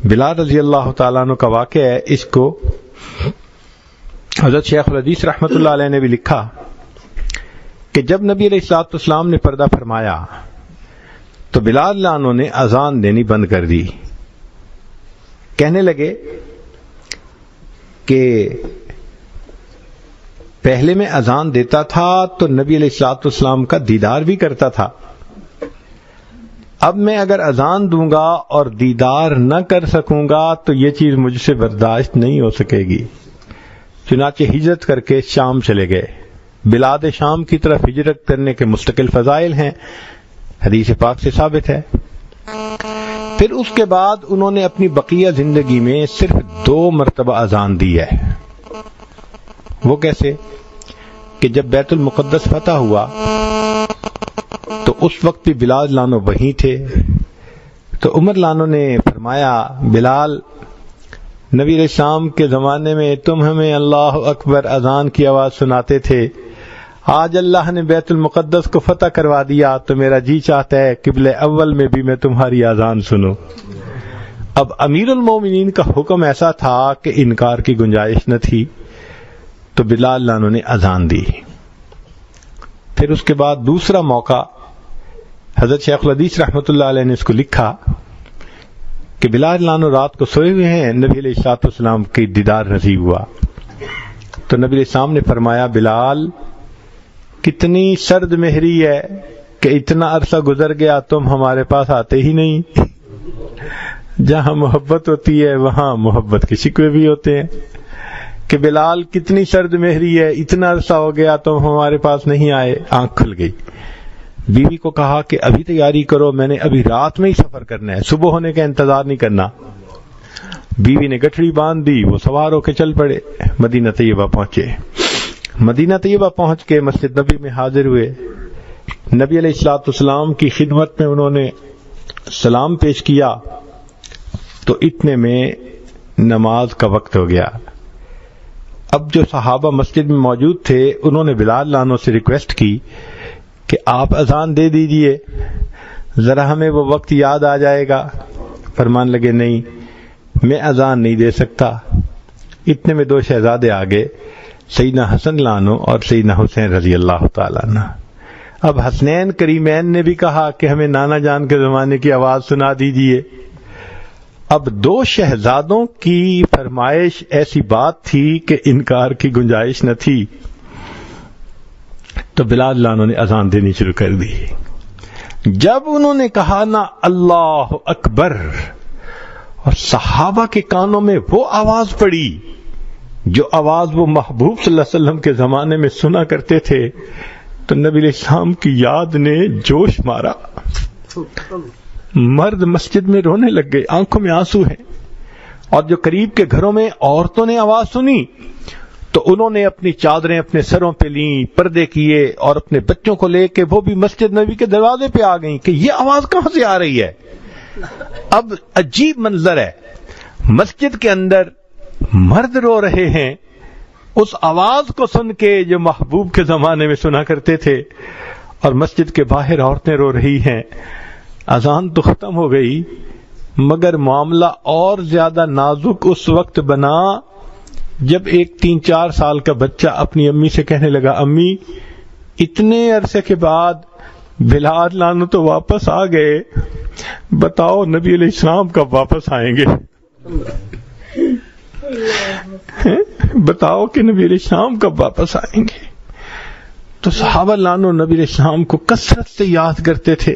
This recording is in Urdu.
بلال رضی اللہ تعالیٰ عنہ کا واقعہ ہے. اس کو حضرت شیخ الحدیث رحمۃ اللہ علیہ نے بھی لکھا کہ جب نبی علیہ الصلوۃ والسلام نے پردہ فرمایا تو بلال عنہ نے اذان دینی بند کر دی. کہنے لگے کہ پہلے میں اذان دیتا تھا تو نبی علیہ الصلوۃ والسلام کا دیدار بھی کرتا تھا، اب میں اگر اذان دوں گا اور دیدار نہ کر سکوں گا تو یہ چیز مجھ سے برداشت نہیں ہو سکے گی. چنانچہ ہجرت کر کے شام چلے گئے. بلاد شام کی طرف ہجرت کرنے کے مستقل فضائل ہیں، حدیث پاک سے ثابت ہے. پھر اس کے بعد انہوں نے اپنی بقیہ زندگی میں صرف 2 مرتبہ اذان دی ہے. وہ کیسے کہ جب بیت المقدس فتح ہوا تو اس وقت بھی بلال لانو وہیں تھے، تو عمر لانو نے فرمایا بلال، نبی علیہ السلام کے زمانے میں تم ہمیں اللہ اکبر اذان کی آواز سناتے تھے، آج اللہ نے بیت المقدس کو فتح کروا دیا تو میرا جی چاہتا ہے قبلہ اول میں بھی میں تمہاری اذان سنوں. اب امیر المومنین کا حکم ایسا تھا کہ انکار کی گنجائش نہ تھی، تو بلال لانو نے اذان دی. پھر اس کے بعد دوسرا موقع حضرت شیخ الحدیث رحمۃ اللہ علیہ نے اس کو لکھا کہ بلال لانو رات کو سوئے ہوئے ہیں، نبی علیہ الصلوۃ والسلام کی دیدار نصیب ہوا تو نبی علیہ السلام نے فرمایا بلال کتنی سرد مہری ہے کہ اتنا عرصہ گزر گیا تم ہمارے پاس آتے ہی نہیں. جہاں محبت ہوتی ہے وہاں محبت کے شکوے بھی ہوتے ہیں کہ بلال کتنی سرد مہری ہے، اتنا عرصہ ہو گیا تم ہمارے پاس نہیں آئے. آنکھ کھل گئی. بیوی کو کہا کہ ابھی تیاری کرو، میں نے ابھی رات میں ہی سفر کرنا ہے، صبح ہونے کا انتظار نہیں کرنا. بیوی نے گٹھڑی باندھ دی، وہ سوار ہو کے چل پڑے. مدینہ طیبہ پہنچے. مدینہ طیبہ پہنچ کے مسجد نبی میں حاضر ہوئے. نبی علیہ الصلوۃ والسلام کی خدمت میں انہوں نے سلام پیش کیا تو اتنے میں نماز کا وقت ہو گیا. اب جو صحابہ مسجد میں موجود تھے انہوں نے بلال لانو سے ریکویسٹ کی کہ آپ اذان دے دیجئے، ذرا ہمیں وہ وقت یاد آ جائے گا. فرمان لگے نہیں، میں اذان نہیں دے سکتا. اتنے میں 2 شہزادے آگے، سیدنا حسن لانو اور سیدنا حسین رضی اللہ تعالیٰ عنہ. اب حسنین کریمین نے بھی کہا کہ ہمیں نانا جان کے زمانے کی آواز سنا دیجئے. اب 2 شہزادوں کی فرمائش ایسی بات تھی کہ انکار کی گنجائش نہ تھی، تو بلال لانو نے اذان دینی شروع کر دی. جب انہوں نے کہا نا اللہ اکبر اور صحابہ کے کانوں میں وہ آواز پڑی جو آواز وہ محبوب صلی اللہ علیہ وسلم کے زمانے میں سنا کرتے تھے، تو نبی علیہ السلام کی یاد نے جوش مارا. مرد مسجد میں رونے لگ گئے، آنکھوں میں آنسو ہیں. اور جو قریب کے گھروں میں عورتوں نے آواز سنی تو انہوں نے اپنی چادریں اپنے سروں پہ لیں، پردے کیے اور اپنے بچوں کو لے کے وہ بھی مسجد نبی کے دروازے پہ آ گئیں کہ یہ آواز کہاں سے آ رہی ہے. اب عجیب منظر ہے، مسجد کے اندر مرد رو رہے ہیں اس آواز کو سن کے جو محبوب کے زمانے میں سنا کرتے تھے، اور مسجد کے باہر عورتیں رو رہی ہیں. اذان تو ختم ہو گئی مگر معاملہ اور زیادہ نازک اس وقت بنا جب ایک 3-4 سال کا بچہ اپنی امی سے کہنے لگا امی اتنے عرصے کے بعد بلال لانو تو واپس آ گئے، بتاؤ نبی علیہ السلام کب واپس آئیں گے؟ بتاؤ کہ نبی علیہ السلام کب واپس آئیں گے؟ تو صحابہ لانو نبی علیہ السلام کو کثرت سے یاد کرتے تھے.